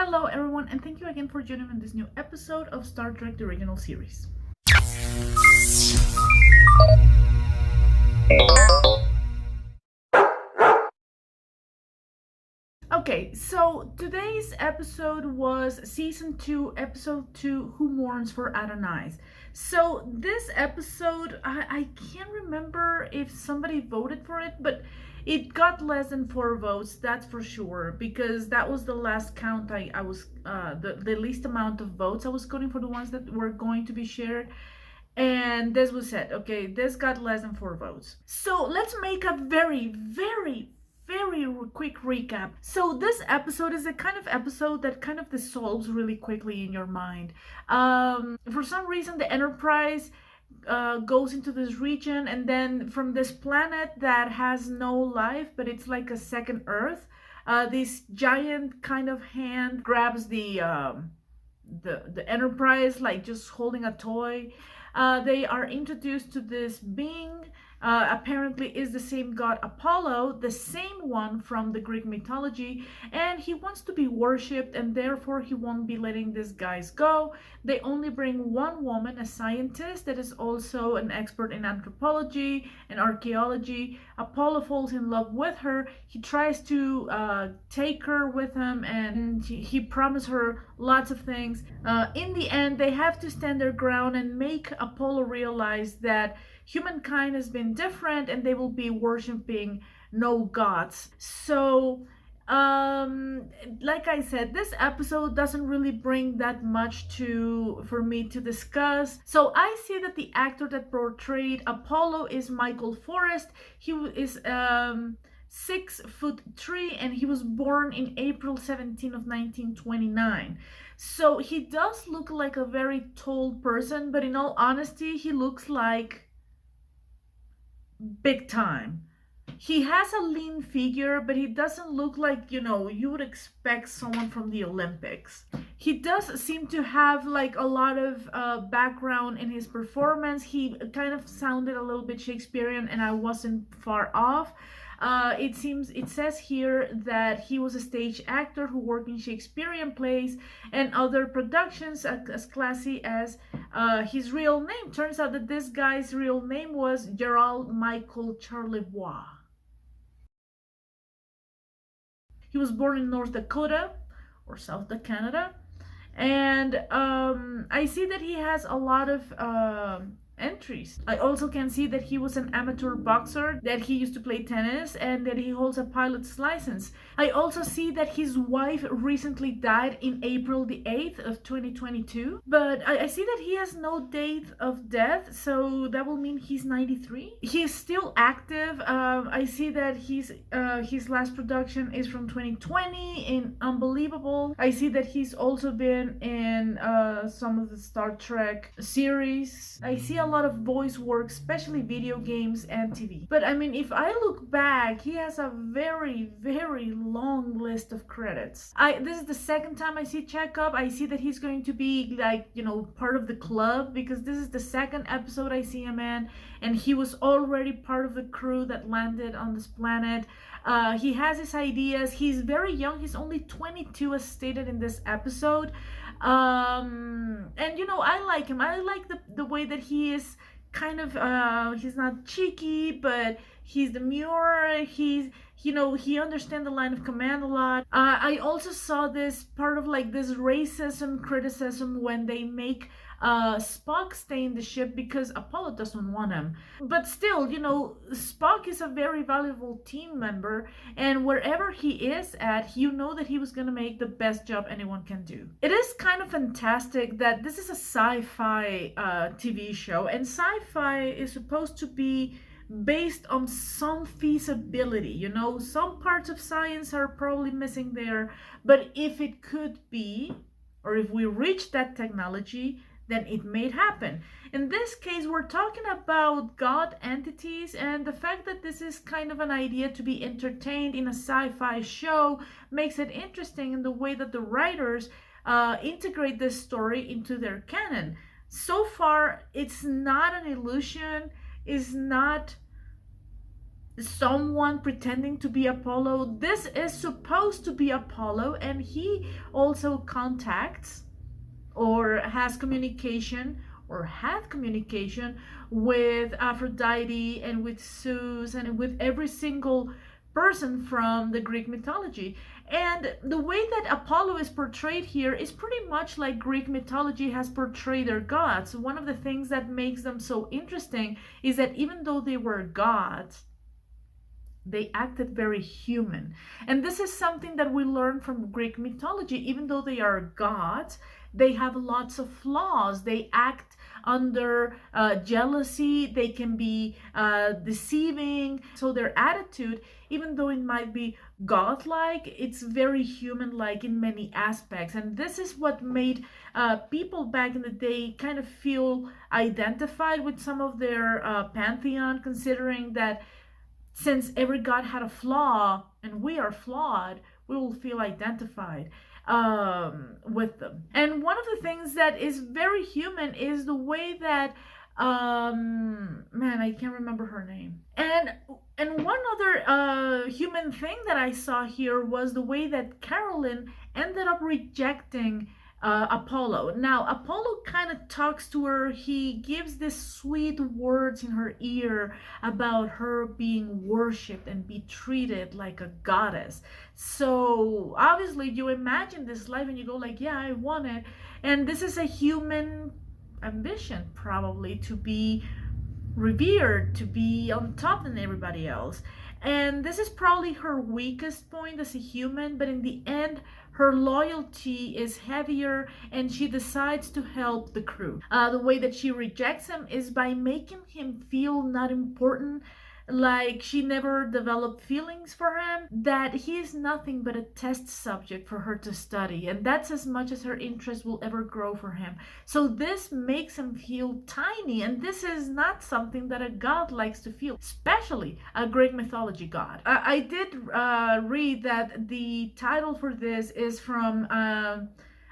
Hello everyone, and thank you again for joining me in this new episode of Star Trek the Original Series. Okay, so today's episode was Season 2, Episode 2, Who Mourns for Adonais. So this episode, I can't remember if somebody voted for it, but it got less than 4 votes, that's for sure, because that was the last count. I was, the least amount of votes I was counting for the ones that were going to be shared. And this was it. Okay, this got less than 4 votes. So let's make a very quick recap. So this episode is the kind of episode that kind of dissolves really quickly in your mind. For some reason, the Enterprise goes into this region, and then from this planet that has no life, but it's like a second Earth, this giant kind of hand grabs the Enterprise, like just holding a toy. They are introduced to this being. Apparently is the same god Apollo, the same one from the Greek mythology, and he wants to be worshipped, and therefore he won't be letting these guys go. They only bring one woman, a scientist that is also an expert in anthropology and archaeology. Apollo falls in love with her. He tries to take her with him, and he promised her lots of things. In the end, they have to stand their ground and make Apollo realize that humankind has been different and they will be worshiping no gods. So like I said, this episode doesn't really bring that much for me to discuss. So I see that the actor that portrayed Apollo is Michael Forrest. He is 6'3", and he was born in April 17 of 1929. So he does look like a very tall person, but in all honesty, he looks like big time. He has a lean figure, but he doesn't look like, you would expect someone from the Olympics. He does seem to have like a lot of background in his performance. He kind of sounded a little bit Shakespearean, and I wasn't far off. It says here that he was a stage actor who worked in Shakespearean plays and other productions as classy as his real name. Turns out that this guy's real name was Gerald Michael Charlevoix. He was born in North Dakota or South Canada, and I see that he has a lot of entries. I also can see that he was an amateur boxer, that he used to play tennis, and that he holds a pilot's license. I also see that his wife recently died in April the 8th of 2022, but I see that he has no date of death, so that will mean he's 93. He's still active. I see that his last production is from 2020 in Unbelievable. I see that he's also been in some of the Star Trek series. I see a lot of voice work, especially video games and TV. But I mean, if I look back, he has a very long list of credits. This is the second time I see Chekhov. I see that he's going to be like, part of the club, because this is the second episode I see him in, and he was already part of the crew that landed on this planet. He has his ideas. He's very young. He's only 22, as stated in this episode. And I like him. I like the way that he is kind of he's not cheeky, but he's demure. He understands the line of command a lot. I also saw this part of like this racism criticism when they make Spock stay in the ship because Apollo doesn't want him. But still, Spock is a very valuable team member, and wherever he is at, that he was going to make the best job anyone can do. It is kind of fantastic that this is a sci-fi TV show, and sci-fi is supposed to be based on some feasibility. Some parts of science are probably missing there, but if it could be, or if we reach that technology, then it may happen. In this case, we're talking about god entities, and the fact that this is kind of an idea to be entertained in a sci-fi show makes it interesting in the way that the writers integrate this story into their canon. So far, it's not an illusion, it's not someone pretending to be Apollo. This is supposed to be Apollo, and he also contacts or has communication or had communication with Aphrodite and with Zeus and with every single person from the Greek mythology. And the way that Apollo is portrayed here is pretty much like Greek mythology has portrayed their gods. One of the things that makes them so interesting is that even though they were gods, they acted very human. And this is something that we learn from Greek mythology. Even though they are gods, they have lots of flaws. They act under jealousy, they can be deceiving. So their attitude, even though it might be godlike, it's very human like in many aspects. And this is what made people back in the day kind of feel identified with some of their pantheon, considering that since every god had a flaw and we are flawed, we will feel identified with them. And one of the things that is very human is the way that man, I can't remember her name. And one other human thing that I saw here was the way that Carolyn ended up rejecting Apollo. Now, Apollo kind of talks to her. He gives these sweet words in her ear about her being worshipped and be treated like a goddess. So obviously, you imagine this life and you go like, "Yeah, I want it." And this is a human ambition, probably, to be revered, to be on top than everybody else. And this is probably her weakest point as a human, but in the end, her loyalty is heavier and she decides to help the crew. The way that she rejects him is by making him feel not important, like she never developed feelings for him, that he is nothing but a test subject for her to study, and that's as much as her interest will ever grow for him. So this makes him feel tiny, and this is not something that a god likes to feel, especially a Greek mythology god. I did read that the title for this is from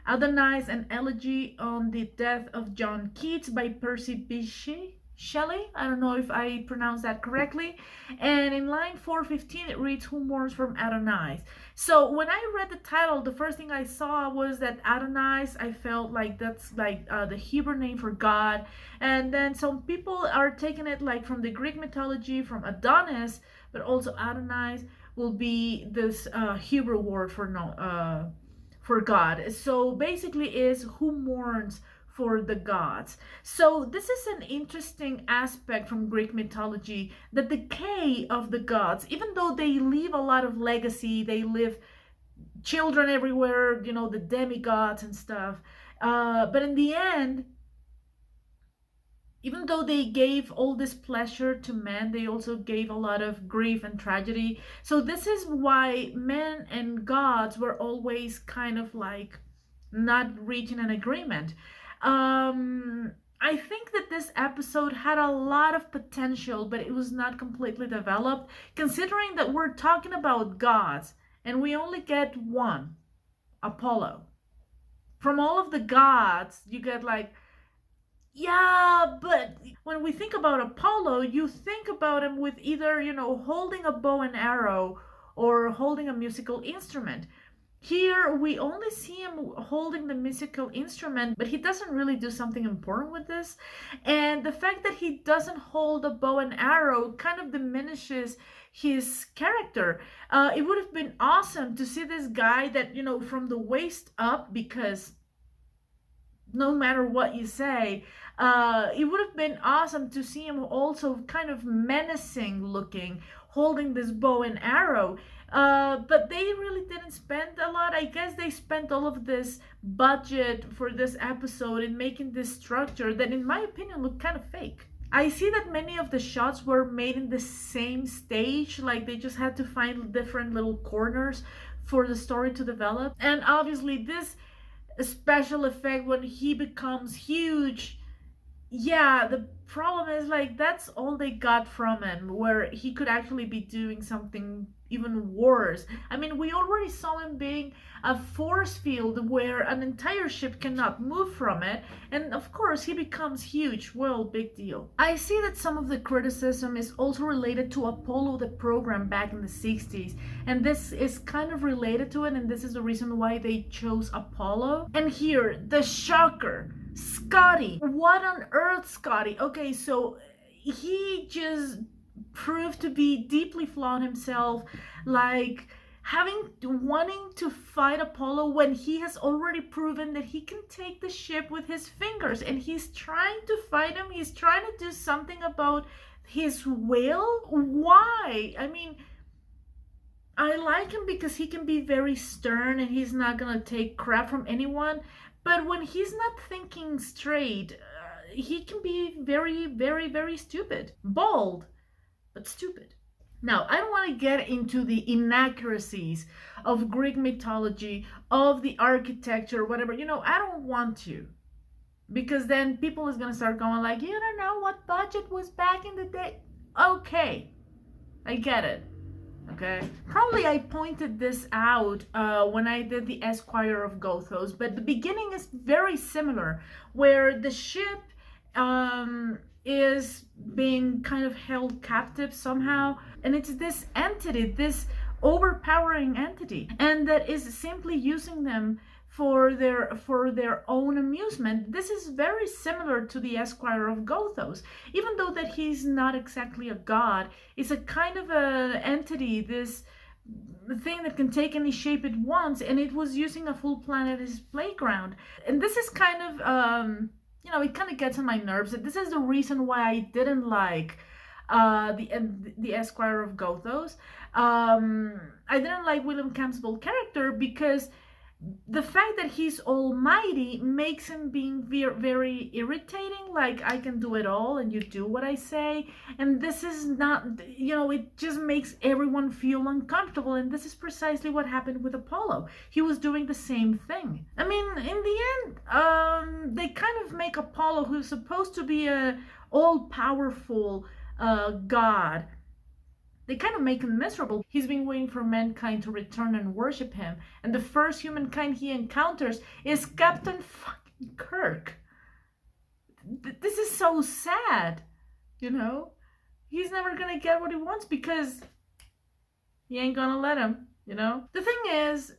Adonais, an elegy on the death of John Keats by Percy Bysshe Shelley. I don't know if I pronounced that correctly. And in line 415, it reads, "Who mourns from Adonais?" So when I read the title, the first thing I saw was that Adonais, I felt like that's like the Hebrew name for God. And then some people are taking it like from the Greek mythology, from Adonais, but also Adonais will be this Hebrew word for no for God. So basically is who mourns for the gods. So this is an interesting aspect from Greek mythology, the decay of the gods. Even though they leave a lot of legacy, they leave children everywhere, you know, the demigods and stuff. But in the end, even though they gave all this pleasure to men, they also gave a lot of grief and tragedy. So this is why men and gods were always kind of like not reaching an agreement. I think that this episode had a lot of potential, but it was not completely developed, considering that we're talking about gods and we only get one, Apollo. From all of the gods, you get like, yeah, but when we think about Apollo, you think about him with either, you know, holding a bow and arrow or holding a musical instrument. Here, we only see him holding the musical instrument, but he doesn't really do something important with this. And the fact that he doesn't hold a bow and arrow kind of diminishes his character. It would have been awesome to see this guy that, you know, from the waist up, because no matter what you say, it would have been awesome to see him also kind of menacing looking, holding this bow and arrow. But they really didn't spend a lot. I guess they spent all of this budget for this episode in making this structure that, in my opinion, looked kind of fake. I see that many of the shots were made in the same stage, like they just had to find different little corners for the story to develop. And obviously, this special effect when he becomes huge, yeah, the problem is like that's all they got from him, where he could actually be doing something even worse. I mean, we already saw him being a force field where an entire ship cannot move from it, and of course he becomes huge. Well, big deal. I see that some of the criticism is also related to Apollo the program back in the 60s, and this is kind of related to it, and this is the reason why they chose Apollo. And here, the shocker, Scotty. What on earth, Scotty? Okay, so he just proved to be deeply flawed himself, like wanting to fight Apollo when he has already proven that he can take the ship with his fingers, and he's trying to fight him. He's trying to do something about his will. Why? I mean, I like him because he can be very stern and he's not gonna take crap from anyone, but when he's not thinking straight, he can be very, very, very stupid. Bold, but stupid. Now, I don't want to get into the inaccuracies of Greek mythology, of the architecture, whatever. I don't want to. Because then people is going to start going like, you don't know what budget was back in the day. Okay, I get it. Okay. Probably I pointed this out when I did the Esquire of Gothos, but the beginning is very similar, where the ship is being kind of held captive somehow, and it's this entity, this overpowering entity, and that is simply using them for their own amusement. This is very similar to the Esquire of Gothos, even though that he's not exactly a god. It's a kind of a entity, this thing that can take any shape it wants, and it was using a full planet as playground. And this is kind of it kind of gets on my nerves. This is the reason why I didn't like the Esquire of Gothos. I didn't like William Campbell's character because the fact that he's almighty makes him being very, very irritating. Like, I can do it all and you do what I say, and this is not, it just makes everyone feel uncomfortable. And this is precisely what happened with Apollo. He was doing the same thing. I mean, in the end, they kind of make Apollo, who's supposed to be a all-powerful god, they kind of make him miserable. He's been waiting for mankind to return and worship him, and the first humankind he encounters is Captain fucking Kirk. This is so sad, He's never gonna get what he wants because he ain't gonna let him, The thing is,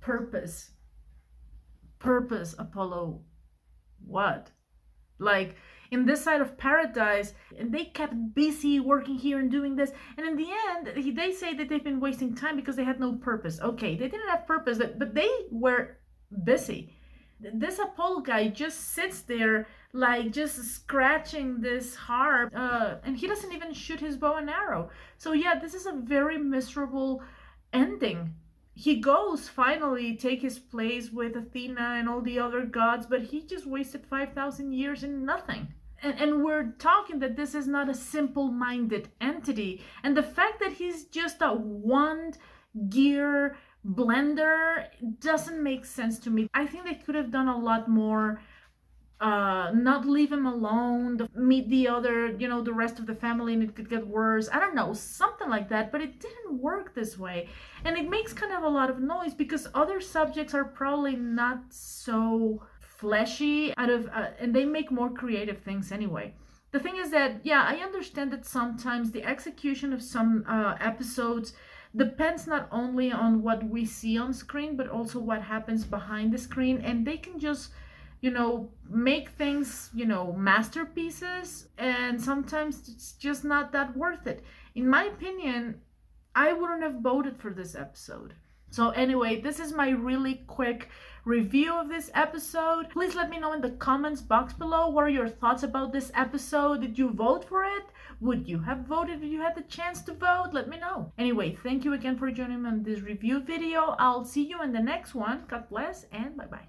purpose, Apollo, what? Like, in this side of paradise, and they kept busy working here and doing this, and in the end they say that they've been wasting time because they had no purpose. Okay, they didn't have purpose, but they were busy. This Apollo guy just sits there like just scratching this harp, and he doesn't even shoot his bow and arrow. So yeah, this is a very miserable ending. He goes finally take his place with Athena and all the other gods, but he just wasted 5,000 years in nothing. And we're talking that this is not a simple-minded entity. And the fact that he's just a one-gear blender doesn't make sense to me. I think they could have done a lot more. Not leave him alone, meet the other, the rest of the family, and it could get worse. I don't know, something like that, but it didn't work this way. And it makes kind of a lot of noise because other subjects are probably not so fleshy and they make more creative things anyway. The thing is that, yeah, I understand that sometimes the execution of some episodes depends not only on what we see on screen, but also what happens behind the screen, and they can just make things, masterpieces, and sometimes it's just not that worth it. In my opinion, I wouldn't have voted for this episode. So anyway, this is my really quick review of this episode. Please let me know in the comments box below, what are your thoughts about this episode? Did you vote for it? Would you have voted if you had the chance to vote? Let me know. Anyway, thank you again for joining me on this review video. I'll see you in the next one. God bless and bye-bye.